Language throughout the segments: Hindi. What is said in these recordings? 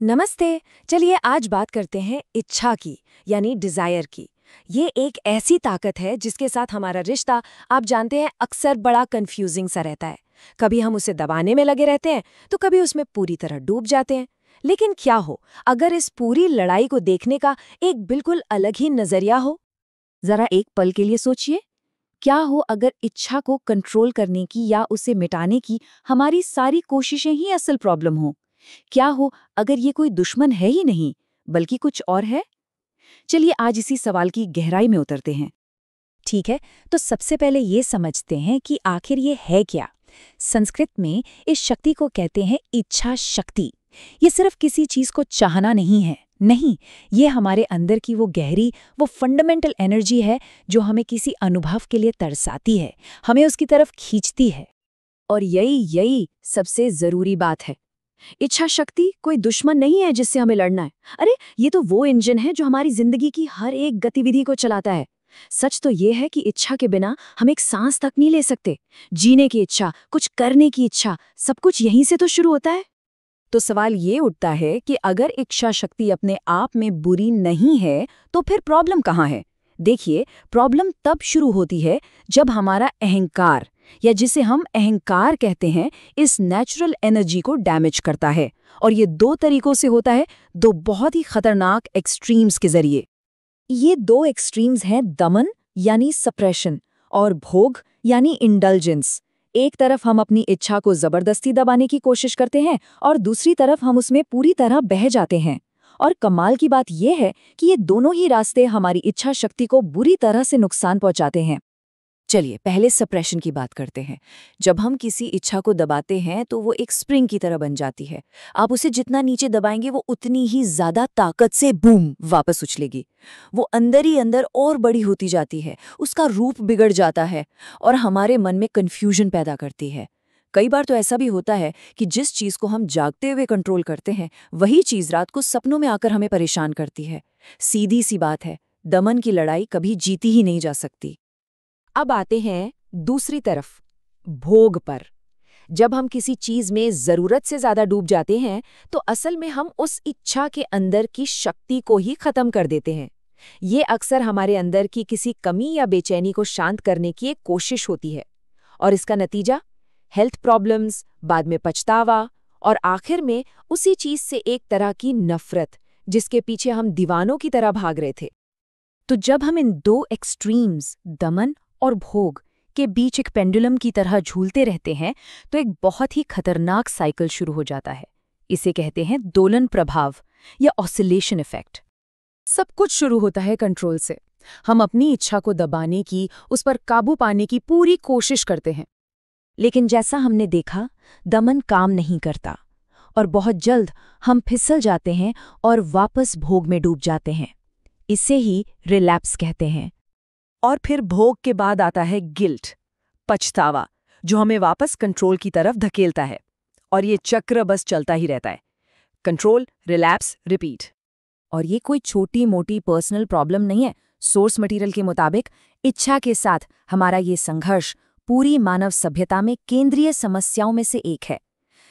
नमस्ते। चलिए आज बात करते हैं इच्छा की, यानी डिजायर की। ये एक ऐसी ताकत है जिसके साथ हमारा रिश्ता, आप जानते हैं, अक्सर बड़ा कंफ्यूजिंग सा रहता है। कभी हम उसे दबाने में लगे रहते हैं तो कभी उसमें पूरी तरह डूब जाते हैं। लेकिन क्या हो अगर इस पूरी लड़ाई को देखने का एक बिल्कुल अलग ही नजरिया हो। जरा एक पल के लिए सोचिए, क्या हो अगर इच्छा को कंट्रोल करने की या उसे मिटाने की हमारी सारी कोशिशें ही असल प्रॉब्लम हो। क्या हो अगर ये कोई दुश्मन है ही नहीं, बल्कि कुछ और है। चलिए आज इसी सवाल की गहराई में उतरते हैं। ठीक है, तो सबसे पहले ये समझते हैं कि आखिर ये है क्या। संस्कृत में इस शक्ति को कहते हैं इच्छा शक्ति। ये सिर्फ किसी चीज को चाहना नहीं है, नहीं, ये हमारे अंदर की वो गहरी, वो फंडामेंटल एनर्जी है जो हमें किसी अनुभव के लिए तरसाती है, हमें उसकी तरफ खींचती है। और यही यही सबसे जरूरी बात है। इच्छा शक्ति कोई दुश्मन नहीं है जिससे हमें लड़ना है। अरे ये तो वो इंजन है जो हमारी जिंदगी की हर एक गतिविधि को चलाता है। सच तो ये है कि इच्छा के बिना हम एक सांस तक नहीं ले सकते। जीने की इच्छा, कुछ करने की इच्छा, सब कुछ यहीं से तो शुरू होता है। तो सवाल ये उठता है कि अगर इच्छा शक्ति अपने आप में बुरी नहीं है तो फिर प्रॉब्लम कहाँ है। देखिए, प्रॉब्लम तब शुरू होती है जब हमारा अहंकार, या जिसे हम अहंकार कहते हैं, इस नेचुरल एनर्जी को डैमेज करता है। और ये दो तरीकों से होता है, दो बहुत ही खतरनाक एक्सट्रीम्स के जरिए। ये दो एक्सट्रीम्स हैं दमन यानी सप्रेशन और भोग यानी इंडल्जेंस। एक तरफ हम अपनी इच्छा को जबरदस्ती दबाने की कोशिश करते हैं और दूसरी तरफ हम उसमें पूरी तरह बह जाते हैं। और कमाल की बात यह है कि ये दोनों ही रास्ते हमारी इच्छा शक्ति को बुरी तरह से नुकसान पहुंचाते हैं। चलिए पहले सप्रेशन की बात करते हैं। जब हम किसी इच्छा को दबाते हैं तो वो एक स्प्रिंग की तरह बन जाती है। आप उसे जितना नीचे दबाएंगे वो उतनी ही ज्यादा ताकत से बूम वापस उछलेगी। वो अंदर ही अंदर और बड़ी होती जाती है, उसका रूप बिगड़ जाता है और हमारे मन में कन्फ्यूजन पैदा करती है। कई बार तो ऐसा भी होता है कि जिस चीज को हम जागते हुए कंट्रोल करते हैं, वही चीज रात को सपनों में आकर हमें परेशान करती है। सीधी सी बात है, दमन की लड़ाई कभी जीती ही नहीं जा सकती। अब आते हैं दूसरी तरफ, भोग पर। जब हम किसी चीज में जरूरत से ज्यादा डूब जाते हैं तो असल में हम उस इच्छा के अंदर की शक्ति को ही खत्म कर देते हैं। ये अक्सर हमारे अंदर की किसी कमी या बेचैनी को शांत करने की एक कोशिश होती है। और इसका नतीजा हेल्थ प्रॉब्लम्स, बाद में पछतावा और आखिर में उसी चीज से एक तरह की नफरत, जिसके पीछे हम दीवानों की तरह भाग रहे थे। तो जब हम इन दो एक्सट्रीम्स, दमन और भोग, के बीच एक पेंडुलम की तरह झूलते रहते हैं तो एक बहुत ही खतरनाक साइकिल शुरू हो जाता है। इसे कहते हैं दोलन प्रभाव या ऑसिलेशन इफेक्ट। सब कुछ शुरू होता है कंट्रोल से। हम अपनी इच्छा को दबाने की, उस पर काबू पाने की पूरी कोशिश करते हैं। लेकिन जैसा हमने देखा, दमन काम नहीं करता और बहुत जल्द हम फिसल जाते हैं और वापस भोग में डूब जाते हैं। इसे ही रिलैप्स कहते हैं। और फिर भोग के बाद आता है गिल्ट, पछतावा, जो हमें वापस कंट्रोल की तरफ धकेलता है। और ये चक्र बस चलता ही रहता है। Control, relapse, repeat. और ये कोई छोटी मोटी पर्सनल प्रॉब्लम नहीं है। सोर्स मटेरियल के मुताबिक इच्छा के साथ हमारा ये संघर्ष पूरी मानव सभ्यता में केंद्रीय समस्याओं में से एक है।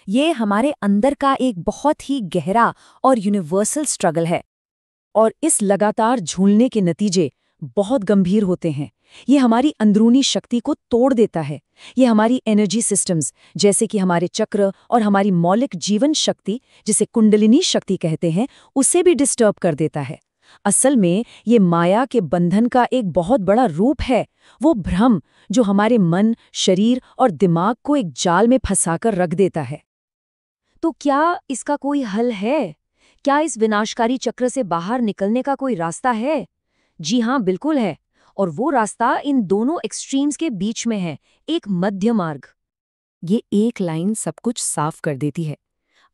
ये हमारे अंदर का एक बहुत ही गहरा और यूनिवर्सल स्ट्रगल है। और इस लगातार झूलने के नतीजे बहुत गंभीर होते हैं। ये हमारी अंदरूनी शक्ति को तोड़ देता है। ये हमारी एनर्जी सिस्टम्स, जैसे कि हमारे चक्र और हमारी मौलिक जीवन शक्ति, जिसे कुंडलिनी शक्ति कहते हैं, उसे भी डिस्टर्ब कर देता है। असल में ये माया के बंधन का एक बहुत बड़ा रूप है। वो भ्रम जो हमारे मन, शरीर और दिमाग को एक जाल में फंसाकर रख देता है। तो क्या इसका कोई हल है? क्या इस विनाशकारी चक्र से बाहर निकलने का कोई रास्ता है? जी हाँ, बिल्कुल है। और वो रास्ता इन दोनों एक्सट्रीम्स के बीच में है, एक मध्य मार्ग। ये एक लाइन सब कुछ साफ कर देती है।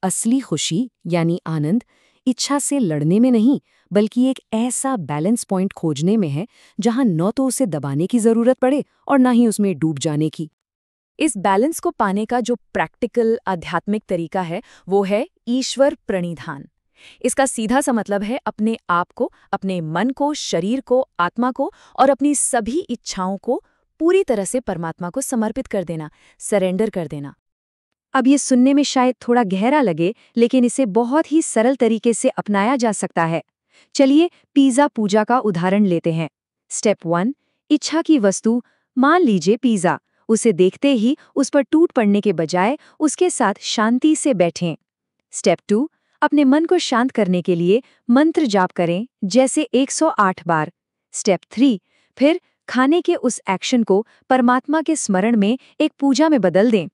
असली खुशी यानी आनंद इच्छा से लड़ने में नहीं, बल्कि एक ऐसा बैलेंस पॉइंट खोजने में है जहां न तो उसे दबाने की जरूरत पड़े और ना ही उसमें डूब जाने की। इस बैलेंस को पाने का जो प्रैक्टिकल आध्यात्मिक तरीका है वो है ईश्वर प्रणिधान। इसका सीधा सा मतलब है अपने आप को, अपने मन को, शरीर को, आत्मा को और अपनी सभी इच्छाओं को पूरी तरह से परमात्मा को समर्पित कर देना, सरेंडर कर देना। अब ये सुनने में शायद थोड़ा गहरा लगे, लेकिन इसे बहुत ही सरल तरीके से अपनाया जा सकता है। चलिए पिज़्ज़ा पूजा का उदाहरण लेते हैं। स्टेप 1, इच्छा की वस्तु, मान लीजिए पिज़्ज़ा। उसे देखते ही उस पर टूट पड़ने के बजाय उसके साथ शांति से बैठें। स्टेप 2, अपने मन को शांत करने के लिए मंत्र जाप करें, जैसे 108 बार। स्टेप 3, फिर खाने के उस एक्शन को परमात्मा के स्मरण में एक पूजा में बदल दें।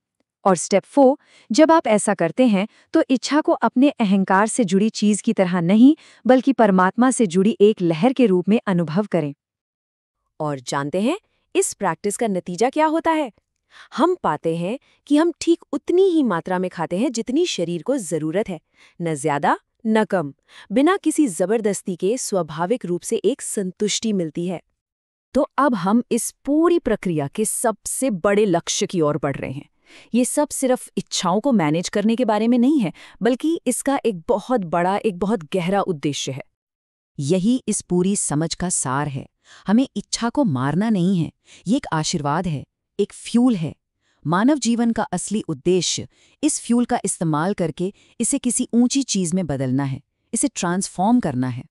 और स्टेप 4, जब आप ऐसा करते हैं तो इच्छा को अपने अहंकार से जुड़ी चीज की तरह नहीं, बल्कि परमात्मा से जुड़ी एक लहर के रूप में अनुभव करें। और जानते हैं इस प्रैक्टिस का नतीजा क्या होता है? हम पाते हैं कि हम ठीक उतनी ही मात्रा में खाते हैं जितनी शरीर को जरूरत है, न ज्यादा न कम। बिना किसी जबरदस्ती के स्वाभाविक रूप से एक संतुष्टि मिलती है। तो अब हम इस पूरी प्रक्रिया के सबसे बड़े लक्ष्य की ओर बढ़ रहे हैं। ये सब सिर्फ इच्छाओं को मैनेज करने के बारे में नहीं है, बल्कि इसका एक बहुत बड़ा, एक बहुत गहरा उद्देश्य है। यही इस पूरी समझ का सार है। हमें इच्छा को मारना नहीं है, ये एक आशीर्वाद है, एक फ्यूल है। मानव जीवन का असली उद्देश्य इस फ्यूल का इस्तेमाल करके इसे किसी ऊंची चीज में बदलना है, इसे ट्रांसफॉर्म करना है।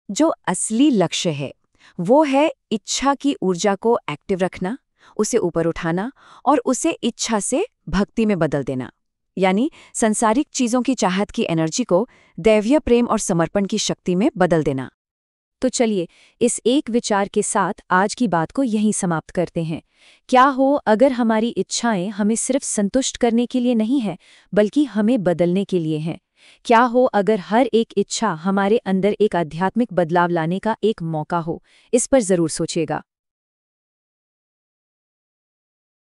जो असली लक्ष्य है वो है इच्छा की ऊर्जा को एक्टिव रखना, उसे ऊपर उठाना और उसे इच्छा से भक्ति में बदल देना, यानी संसारिक चीजों की चाहत की एनर्जी को दैवीय प्रेम और समर्पण की शक्ति में बदल देना। तो चलिए इस एक विचार के साथ आज की बात को यहीं समाप्त करते हैं। क्या हो अगर हमारी इच्छाएं हमें सिर्फ संतुष्ट करने के लिए नहीं है, बल्कि हमें बदलने के लिए हैं? क्या हो अगर हर एक इच्छा हमारे अंदर एक आध्यात्मिक बदलाव लाने का एक मौका हो? इस पर जरूर सोचिएगा।